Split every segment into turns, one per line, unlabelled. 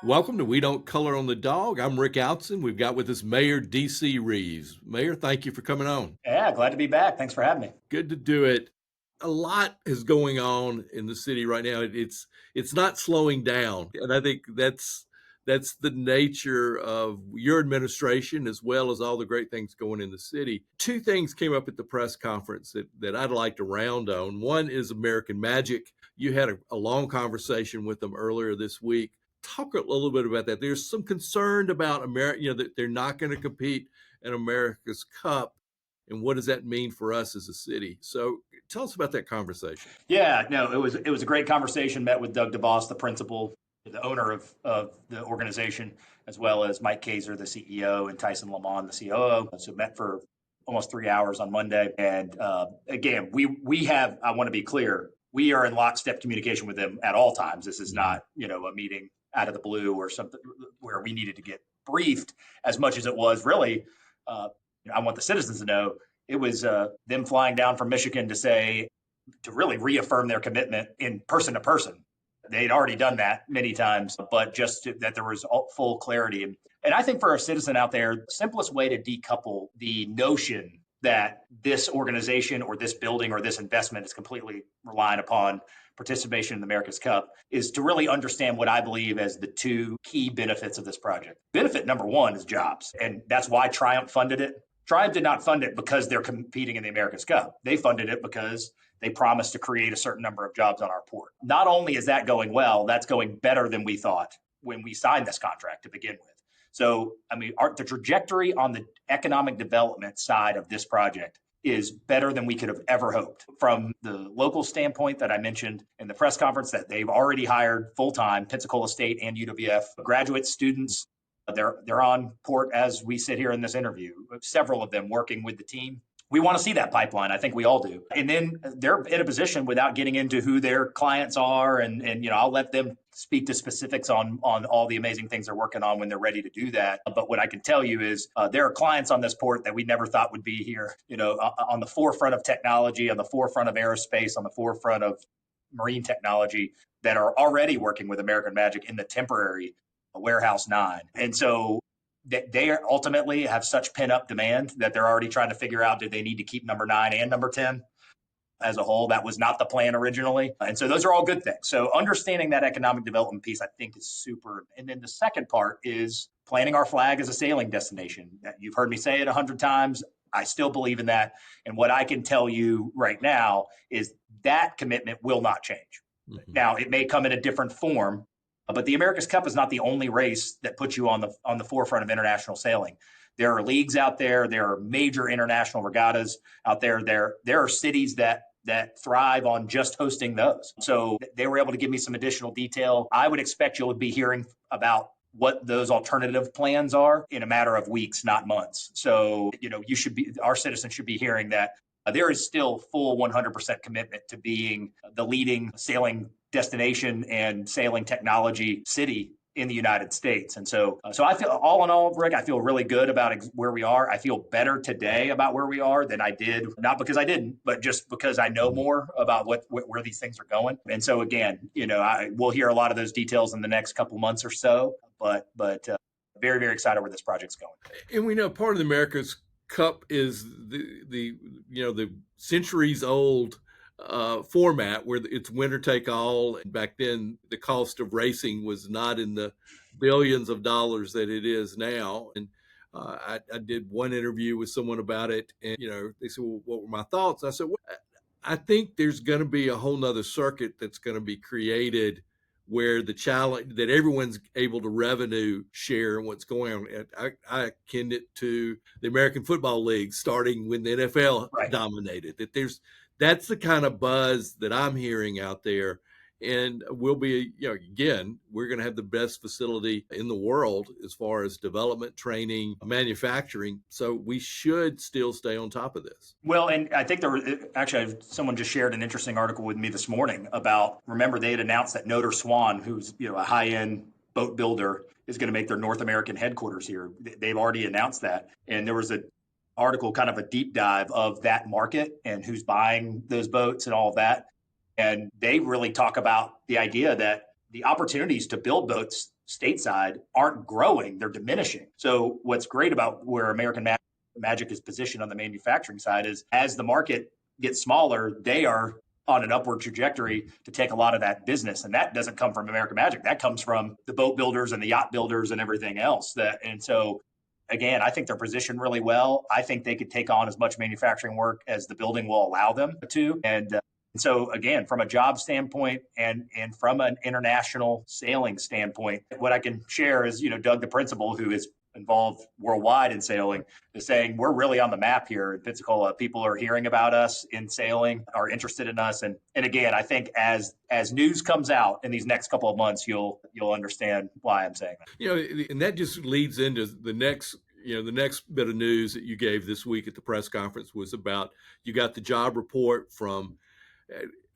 Welcome to We Don't Color on the Dog. I'm Rick Outzen. We've got with us Mayor D.C. Reeves. Mayor, thank you for coming on.
Yeah, glad to be back. Thanks for having me.
Good to do it. A lot is going on in the city right now. It's not slowing down, and I think that's the nature of your administration as well as all the great things going in the city. Two things came up at the press conference that I'd like to round on. One is American Magic. You had a long conversation with them earlier this week. Talk a little bit about that. There's some concern about America, that they're not going to compete in America's Cup, and what does that mean for us as a city? So tell us about that conversation.
Yeah, no, it was a great conversation. Met with Doug DeVos, the principal, the owner of the organization, as well as Mike Kaiser, the CEO, and Tyson Lamont, the COO. So met for almost 3 hours on Monday. And again, we have. I want to be clear. We are in lockstep communication with them at all times. This is not a meeting out of the blue or something where we needed to get briefed as much as it was really. I want the citizens to know it was them flying down from Michigan to really reaffirm their commitment in person to person. They'd already done that many times, but that there was full clarity. And I think for a citizen out there, the simplest way to decouple the notion that this organization or this building or this investment is completely relying upon participation in the America's Cup is to really understand what I believe as the two key benefits of this project. Benefit number one is jobs, and that's why Triumph funded it. Triumph did not fund it because they're competing in the America's Cup. They funded it because they promised to create a certain number of jobs on our port. Not only is that going well, that's going better than we thought when we signed this contract to begin with. So, I mean, the trajectory on the economic development side of this project is better than we could have ever hoped. From the local standpoint that I mentioned in the press conference, that they've already hired full-time Pensacola State and UWF graduate students. They're on port as we sit here in this interview, several of them working with the team. We want to see that pipeline. I think we all do. And then they're in a position, without getting into who their clients are, and I'll let them speak to specifics on all the amazing things they're working on when they're ready to do that. But what I can tell you is there are clients on this port that we never thought would be here, on the forefront of technology, on the forefront of aerospace, on the forefront of marine technology, that are already working with American Magic in the temporary Warehouse 9. And so they ultimately have such pent-up demand that they're already trying to figure out, do they need to keep number 9 and number 10 as a whole? That was not the plan originally. And so those are all good things. So understanding that economic development piece, I think, is super. And then the second part is planting our flag as a sailing destination. You've heard me say it 100 times. I still believe in that. And what I can tell you right now is that commitment will not change. Mm-hmm. Now, it may come in a different form, but the America's Cup is not the only race that puts you on the forefront of international sailing. There are leagues out there. There are major international regattas out there. There are cities that thrive on just hosting those. So they were able to give me some additional detail. I would expect you'll be hearing about what those alternative plans are in a matter of weeks, not months. So, our citizens should be hearing that there is still full 100% commitment to being the leading sailing destination and sailing technology city in the United States. And so I feel, all in all, Rick, I feel really good about where we are. I feel better today about where we are than I did, not because I didn't, but just because I know more about where these things are going. And so again, we'll hear a lot of those details in the next couple months or so, but very, very excited where this project's going.
And we know part of the America's Cup is the centuries old format where it's winner take all. Back then, the cost of racing was not in the billions of dollars that it is now. And I did one interview with someone about it, and they said, "Well, what were my thoughts?" I said, "Well, I think there's going to be a whole nother circuit that's going to be created where the challenge that everyone's able to revenue share and what's going on." I akin it to the American Football League starting when the NFL dominated. That's the kind of buzz that I'm hearing out there. And we'll be, again, we're going to have the best facility in the world as far as development, training, manufacturing. So we should still stay on top of this.
Well, and I think someone just shared an interesting article with me this morning about, remember, they had announced that Notre Swan, who's a high-end boat builder, is going to make their North American headquarters here. They've already announced that. And there was an article, kind of a deep dive of that market and who's buying those boats and all of that. And they really talk about the idea that the opportunities to build boats stateside aren't growing, they're diminishing. So what's great about where Magic is positioned on the manufacturing side is as the market gets smaller, they are on an upward trajectory to take a lot of that business. And that doesn't come from American Magic. That comes from the boat builders and the yacht builders and everything else. And so again, I think they're positioned really well. I think they could take on as much manufacturing work as the building will allow them to. And so again, from a job standpoint and from an international sailing standpoint, what I can share is, Doug, the principal, who is involved worldwide in sailing, is saying we're really on the map here in Pensacola. People are hearing about us in sailing, are interested in us. And again, I think as news comes out in these next couple of months, you'll understand why I'm saying that.
And that just leads into the next bit of news that you gave this week at the press conference was about, you got the job report from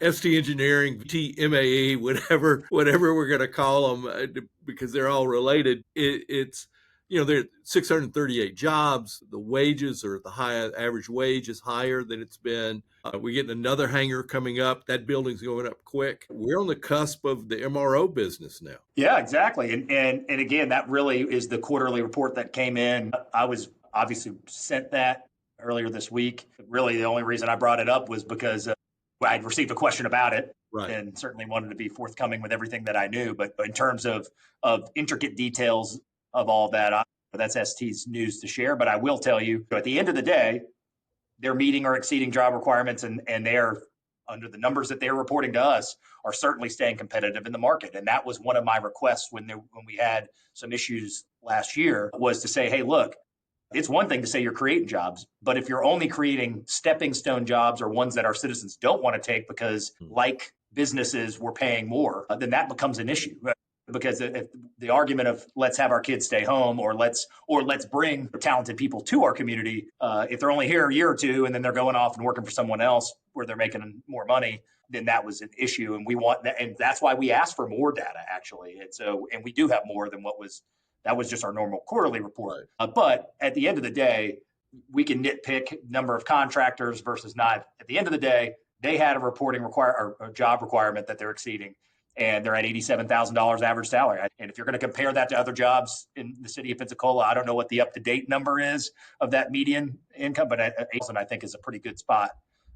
ST Engineering, TMAE, whatever we're going to call them, because they're all related. It's there are 638 jobs. The wages are average wage is higher than it's been. We're getting another hangar coming up. That building's going up quick. We're on the cusp of the MRO business now.
Yeah, exactly. And again, that really is the quarterly report that came in. I was obviously sent that earlier this week. Really, the only reason I brought it up was because I'd received a question about it, right, and certainly wanted to be forthcoming with everything that I knew. But in terms of intricate details of all that, that's ST's news to share. But I will tell you, at the end of the day, they're meeting or exceeding job requirements, and they're, under the numbers that they're reporting to us, are certainly staying competitive in the market. And that was one of my requests when we had some issues last year, was to say, hey, look, it's one thing to say you're creating jobs, but if you're only creating stepping stone jobs or ones that our citizens don't want to take because, like businesses, we're paying more, then that becomes an issue. Because if the argument of let's have our kids stay home, or let's bring talented people to our community, if they're only here a year or two and then they're going off and working for someone else where they're making more money, then that was an issue. And we want that, and that's why we asked for more data, actually. And we do have more than that was just our normal quarterly report. Right. But at the end of the day, we can nitpick number of contractors versus not. At the end of the day, they had a job requirement that they're exceeding, and they're at $87,000 average salary. And if you're going to compare that to other jobs in the city of Pensacola, I don't know what the up-to-date number is of that median income, but I think is a pretty good spot,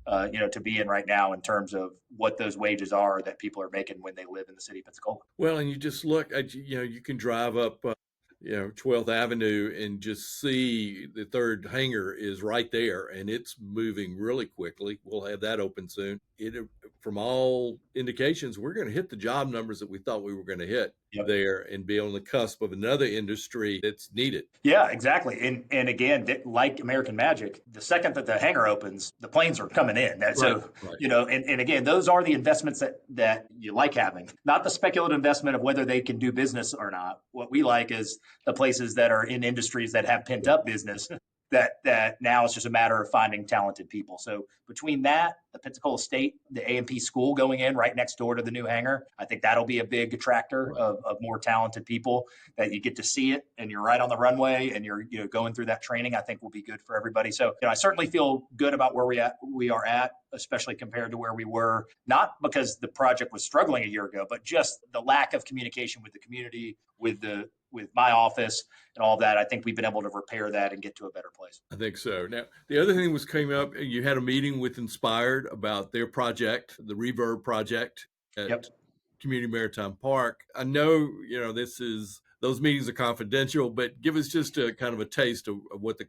to be in right now in terms of what those wages are that people are making when they live in the city of Pensacola.
Well, and you just look at, you can drive up 12th Avenue and just see the third hangar is right there, and it's moving really quickly. We'll have that open soon. From all indications, we're going to hit the job numbers that we thought we were going to hit. Yep. There, and be on the cusp of another industry that's needed.
Yeah, exactly. And again, like American Magic, the second that the hangar opens, the planes are coming in. So, right. And again, those are the investments that you like having, not the speculative investment of whether they can do business or not. What we like is the places that are in industries that have pent up business. That now it's just a matter of finding talented people. So between that, the Pensacola State, the A&P school going in right next door to the new hangar, I think that'll be a big attractor of more talented people, that you get to see it and you're right on the runway and you're going through that training. I think will be good for everybody. So I certainly feel good about where we are at, especially compared to where we were, not because the project was struggling a year ago, but just the lack of communication with the community, with my office and all that. I think we've been able to repair that and get to a better place.
I think so. Now, the other thing came up, you had a meeting with Inspired about their project, the Reverb project at Community Maritime Park. I know, those meetings are confidential, but give us just a kind of a taste of what the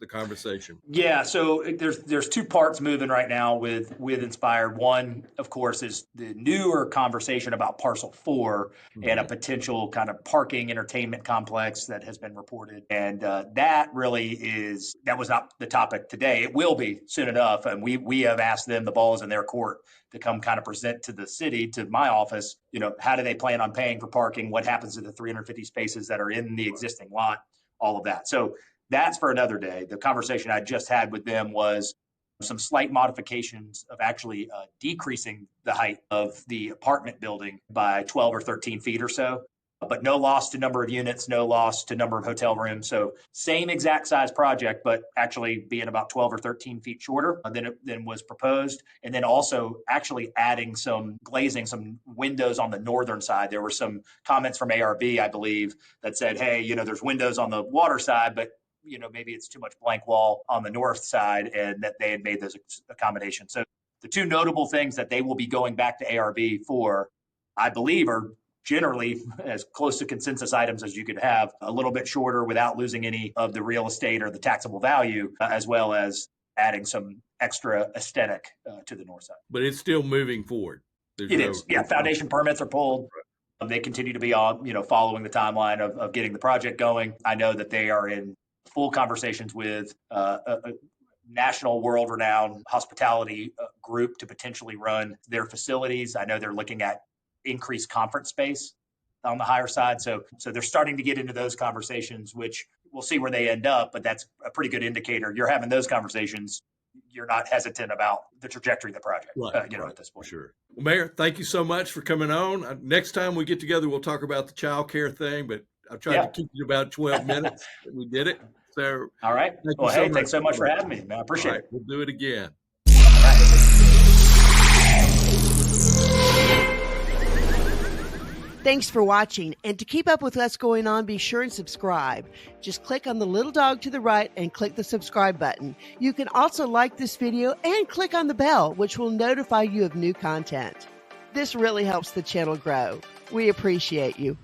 conversation.
Yeah, so there's two parts moving right now with Inspired. One, of course, is the newer conversation about Parcel 4 and a potential kind of parking entertainment complex that has been reported. And that was not the topic today. It will be soon enough. And we have asked them, the ball is in their court, to come kind of present to the city, to my office, how do they plan on paying for parking? What happens to the 350 spaces that are in the existing lot? All of that. So that's for another day. The conversation I just had with them was some slight modifications of actually decreasing the height of the apartment building by 12 or 13 feet or so. but no loss to number of units, no loss to number of hotel rooms. So same exact size project, but actually being about 12 or 13 feet shorter than was proposed. And then also actually adding some glazing, some windows on the northern side. There were some comments from ARB, I believe, that said, hey, there's windows on the water side, but maybe it's too much blank wall on the north side, and that they had made those accommodations. So the two notable things that they will be going back to ARB for, I believe, are generally as close to consensus items as you could have, a little bit shorter without losing any of the real estate or the taxable value, as well as adding some extra aesthetic to the north side.
But it's still moving forward.
It is. Yeah, foundation permits are pulled. They continue to be on, following the timeline of getting the project going. I know that they are in full conversations with a national, world-renowned hospitality group to potentially run their facilities. I know they're looking at increased conference space on the higher side. So they're starting to get into those conversations, which we'll see where they end up, but that's a pretty good indicator. You're having those conversations. You're not hesitant about the trajectory of the project,
right.
At this point.
Sure. Well, Mayor, thank you so much for coming on. Next time we get together, we'll talk about the child care thing, but I've tried to keep it about 12 minutes. We did it. So,
all right. Well, hey, thanks so much for having me, man. I appreciate it.
We'll do it again.
Thanks for watching, and to keep up with what's going on, be sure and subscribe. Just click on the little dog to the right and click the subscribe button. You can also like this video and click on the bell, which will notify you of new content. This really helps the channel grow. We appreciate you.